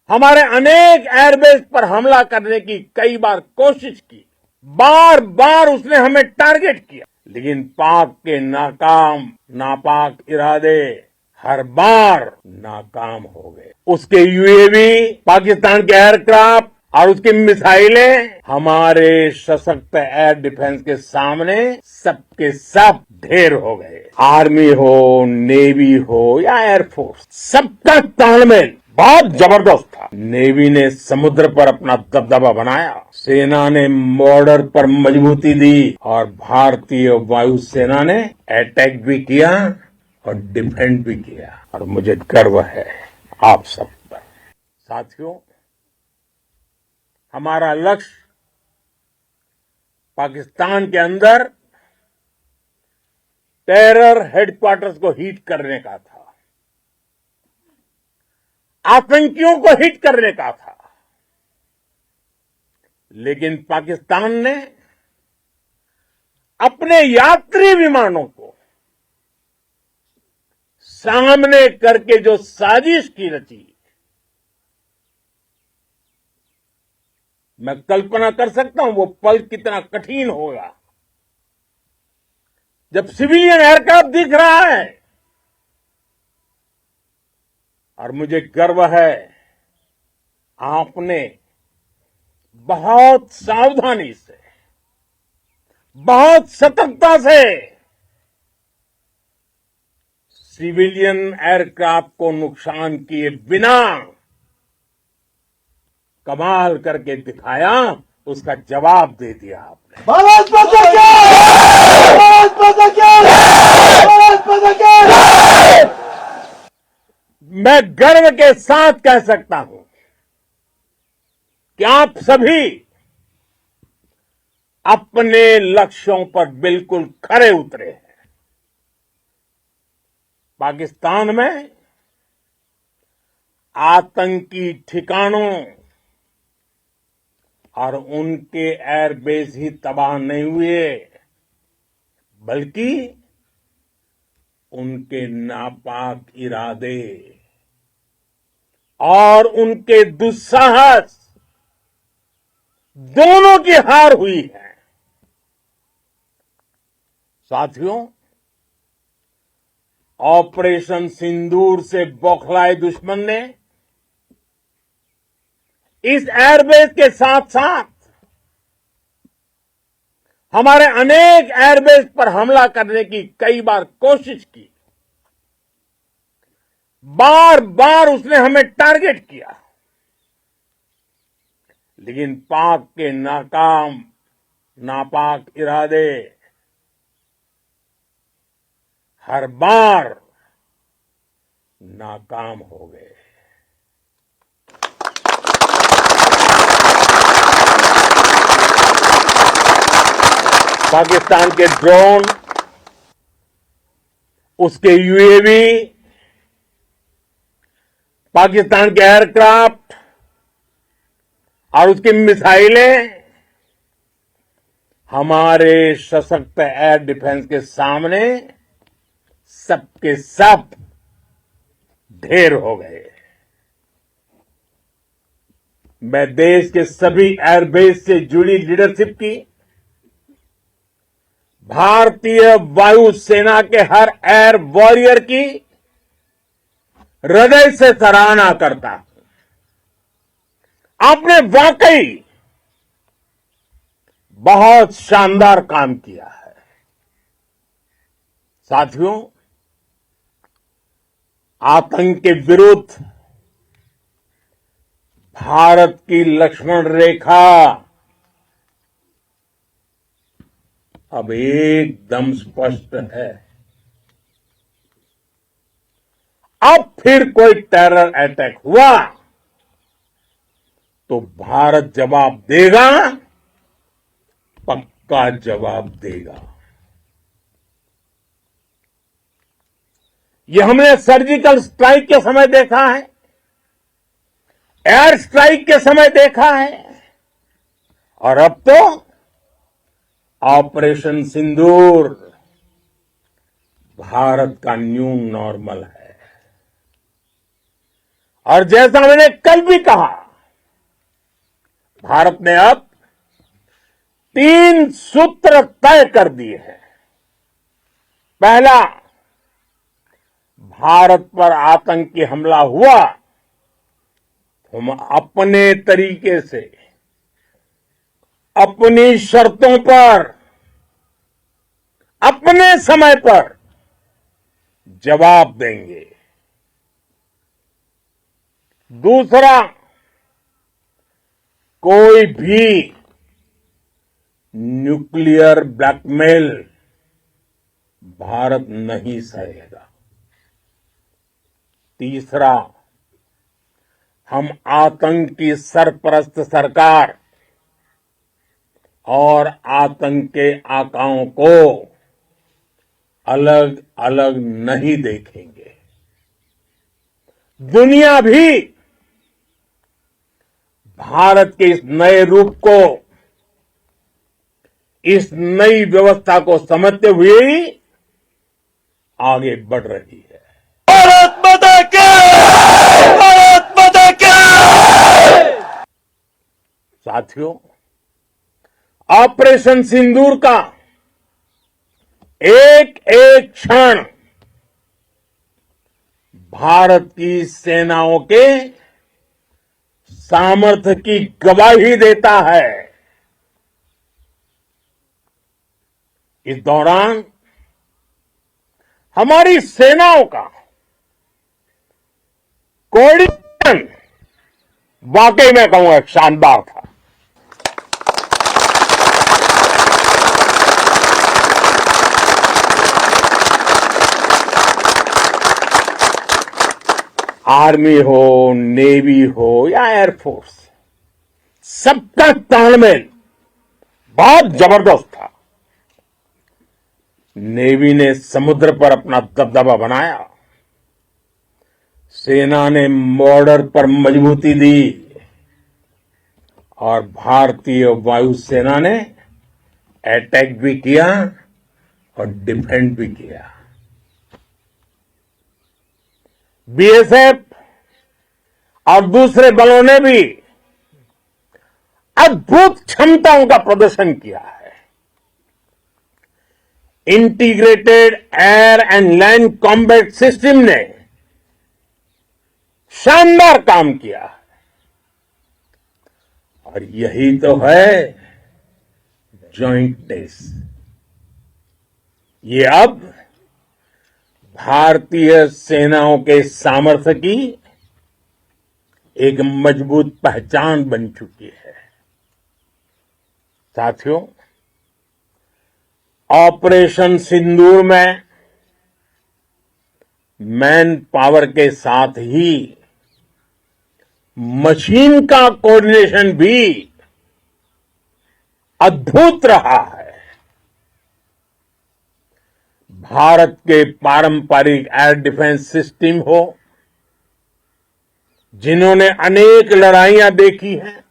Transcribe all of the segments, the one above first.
हमारे अनेक एयरबेस पर हमला करने की कई बार कोशिश की, बार बार उसने हमें टारगेट किया, लेकिन पाक के नापाक इरादे हर बार नाकाम हो गए। उसके यूएवी, पाकिस्तान के एयरक्राफ्ट और उसकी मिसाइलें हमारे सशक्त एयर डिफेंस के सामने सबके सब ढेर हो गए। आर्मी हो, नेवी हो या एयरफोर्स, सबका तालमेल बहुत जबरदस्त था। नेवी ने समुद्र पर अपना दबदबा बनाया, सेना ने बॉर्डर पर मजबूती दी और भारतीय वायुसेना ने अटैक भी किया और डिफेंड भी किया। और मुझे गर्व है आप सब पर। साथियों, हमारा लक्ष्य पाकिस्तान के अंदर टेरर हेडक्वार्टर्स को हिट करने का था, आतंकियों को हिट करने का था, लेकिन पाकिस्तान ने अपने यात्री विमानों को सामने करके जो साजिश की रची, मैं कल्पना कर सकता हूं वो पल कितना कठिन होगा जब सिविलियन एयरक्राफ्ट दिख रहा है। और मुझे गर्व है आपने बहुत सावधानी से, बहुत सतर्कता से सिविलियन एयरक्राफ्ट को नुकसान किए बिना कमाल करके दिखाया, उसका जवाब दे दिया आपने। भारत माता की जय! भारत माता की जय! भारत माता की जय! मैं गर्व के साथ कह सकता हूं कि आप सभी अपने लक्ष्यों पर बिल्कुल खरे उतरे हैं। पाकिस्तान में आतंकी ठिकानों और उनके एयरबेस ही तबाह नहीं हुए, बल्कि उनके नापाक इरादे और उनके दुस्साहस दोनों की हार हुई है। साथियों, ऑपरेशन सिंदूर से बौखलाए दुश्मन ने इस एयरबेस के साथ साथ हमारे अनेक एयरबेस पर हमला करने की कई बार कोशिश की, बार बार उसने हमें टारगेट किया, लेकिन पाक के नापाक इरादे हर बार नाकाम हो गए। पाकिस्तान के ड्रोन, उसके यूएवी, पाकिस्तान के एयरक्राफ्ट और उसकी मिसाइलें हमारे सशक्त एयर डिफेंस के सामने सबके सब ढेर हो गए। मैं देश के सभी एयरबेस से जुड़ी लीडरशिप की, भारतीय वायुसेना के हर एयर वॉरियर की हृदय से सराहना करता हूं। आपने वाकई बहुत शानदार काम किया है। साथियों, आतंक के विरुद्ध भारत की लक्ष्मण रेखा अब एकदम स्पष्ट है। अब फिर कोई टेरर अटैक हुआ तो भारत जवाब देगा, पक्का जवाब देगा। ये हमने सर्जिकल स्ट्राइक के समय देखा है, एयर स्ट्राइक के समय देखा है, और अब तो ऑपरेशन सिंदूर भारत का न्यू नॉर्मल है। और जैसा मैंने कल भी कहा, भारत ने अब 3 सूत्र तय कर दिए हैं। पहला, भारत पर आतंकी हमला हुआ, हम अपने तरीके से, अपनी शर्तों पर, अपने समय पर जवाब देंगे। दूसरा, कोई भी न्यूक्लियर ब्लैकमेल भारत नहीं सहेगा। तीसरा, हम आतंक की सरपरस्त सरकार और आतंक के आकाओं को अलग अलग नहीं देखेंगे। दुनिया भी भारत के इस नए रूप को, इस नई व्यवस्था को समझते हुए ही आगे बढ़ रही है। भारत माता की! भारत माता की! साथियों, ऑपरेशन सिंदूर का एक एक क्षण भारत की सेनाओं के सामर्थ्य की गवाही देता है। इस दौरान हमारी सेनाओं का कोऑर्डिनेशन वाकई में कहूंगा शानदार था। आर्मी हो, नेवी हो या एयरफोर्स, सबका तालमेल बहुत जबरदस्त था। नेवी ने समुद्र पर अपना दबदबा बनाया, सेना ने बॉर्डर पर मजबूती दी और भारतीय वायुसेना ने अटैक भी किया और डिफेंड भी किया। बीएसएफ और दूसरे बलों ने भी अद्भुत क्षमताओं का प्रदर्शन किया है। Integrated air and land combat system ने शानदार काम किया है। और यही तो है जॉइंटनेस। ये अब भारतीय सेनाओं के सामर्थ्य की एक मजबूत पहचान बन चुकी है। साथियों, ऑपरेशन सिंदूर में मैन पावर के साथ ही मशीन का कोऑर्डिनेशन भी अद्भुत रहा है। भारत के पारंपरिक एयर डिफेंस सिस्टम हो, जिन्होंने अनेक लड़ाइयां देखी हैं,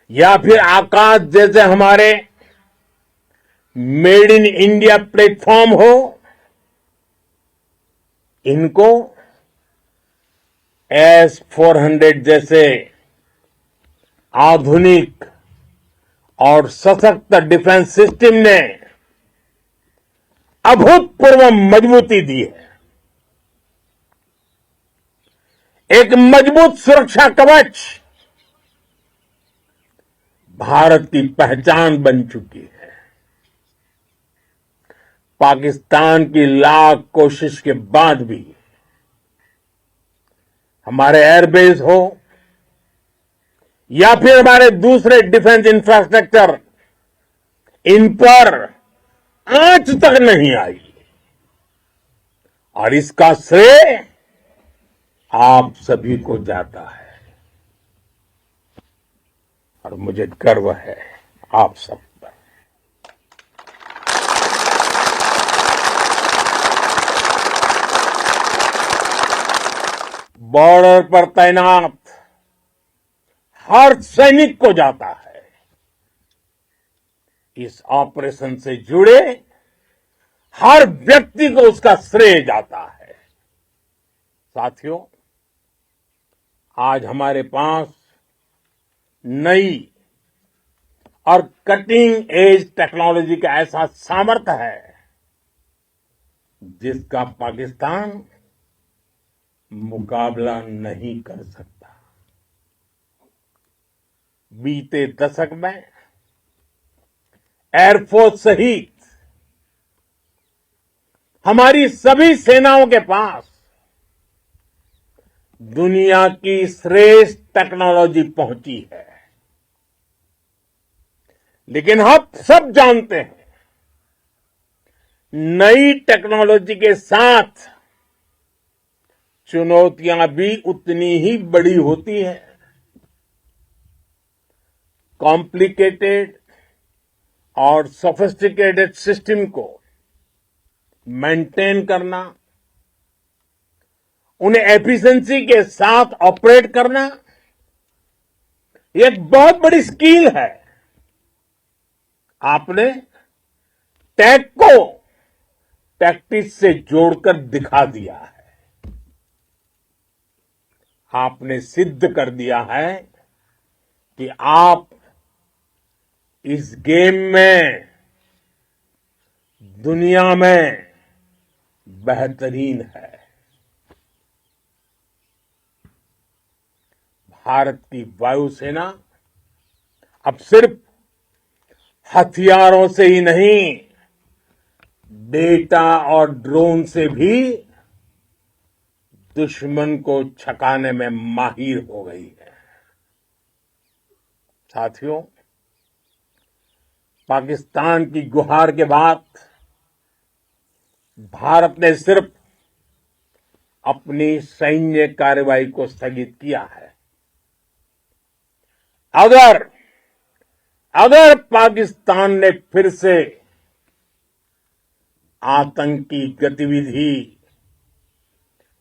या फिर आकाश जैसे हमारे मेड इन इंडिया प्लेटफॉर्म हो, इनको S-400 जैसे आधुनिक और सशक्त डिफेंस सिस्टम ने अभूतपूर्व मजबूती दी है। एक मजबूत सुरक्षा कवच भारत की पहचान बन चुकी है। पाकिस्तान की लाख कोशिश के बाद भी हमारे एयरबेस हो या फिर हमारे दूसरे डिफेंस इंफ्रास्ट्रक्चर, इन पर आंच तक नहीं आई। और इसका श्रेय आप सभी को जाता है और मुझे गर्व है आप सब पर। बॉर्डर पर तैनात हर सैनिक को जाता है। इस ऑपरेशन से जुड़े हर व्यक्ति को उसका श्रेय जाता है। साथियों, आज हमारे पास नई और कटिंग एज टेक्नोलॉजी का ऐसा सामर्थ्य है जिसका पाकिस्तान मुकाबला नहीं कर सकता। बीते दशक में एयरफोर्स सहित हमारी सभी सेनाओं के पास दुनिया की श्रेष्ठ टेक्नोलॉजी पहुंची है। लेकिन हम सब जानते हैं, नई टेक्नोलॉजी के साथ चुनौतियां भी उतनी ही बड़ी होती है। कॉम्प्लिकेटेड और सोफिस्टिकेटेड सिस्टम को मेंटेन करना, उन्हें एफिशिएंसी के साथ ऑपरेट करना, ये एक बहुत बड़ी स्किल है। आपने टेक को टैक्टिक्स से जोड़कर दिखा दिया है। आपने सिद्ध कर दिया है कि आप इस गेम में दुनिया में बेहतरीन है। भारत की वायुसेना अब सिर्फ हथियारों से ही नहीं, डेटा और ड्रोन से भी दुश्मन को छकाने में माहिर हो गई है। साथियों, पाकिस्तान की गुहार के बाद भारत ने सिर्फ अपनी सैन्य कार्रवाई को स्थगित किया है। अगर पाकिस्तान ने फिर से आतंकी गतिविधि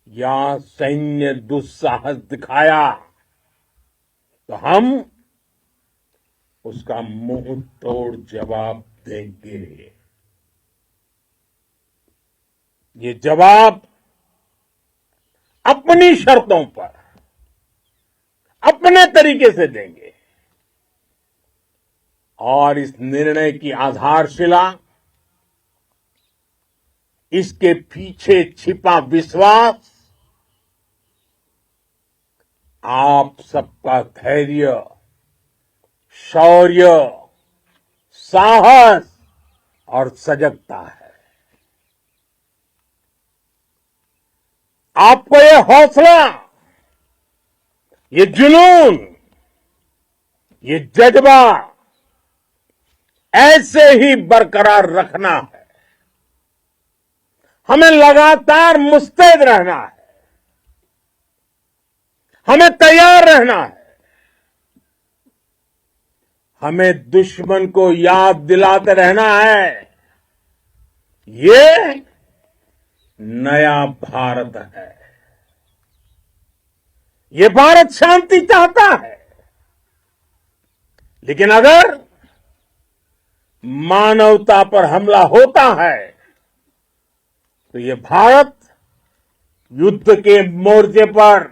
या सैन्य दुस्साहस दिखाया तो हम उसका मुंह तोड़ जवाब देंगे। ये जवाब अपनी शर्तों पर, अपने तरीके से देंगे। और इस निर्णय की आधारशिला, इसके पीछे छिपा विश्वास आप सबका धैर्य, शौर्य, साहस और सजगता है। आपको ये हौसला, ये जुनून, ये जज्बा ऐसे ही बरकरार रखना है। हमें लगातार मुस्तैद रहना है, हमें तैयार रहना है। हमें दुश्मन को याद दिलाते रहना है, ये नया भारत है। ये भारत शांति चाहता है, लेकिन अगर मानवता पर हमला होता है तो ये भारत युद्ध के मोर्चे पर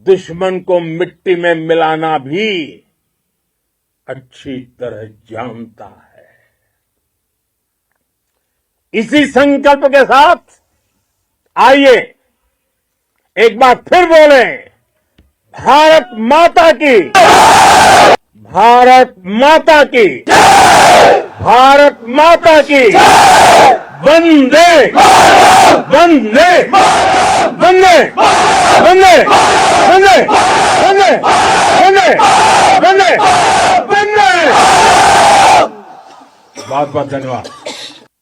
दुश्मन को मिट्टी में मिलाना भी अच्छी तरह जानता है। इसी संकल्प के साथ आइए एक बार फिर बोलें, भारत माता की, भारत माता की, भारत माता की, वंदे वंदे वंदे वंदे वंदे वंदे वंदे वंदे वंदे। बहुत बहुत धन्यवाद।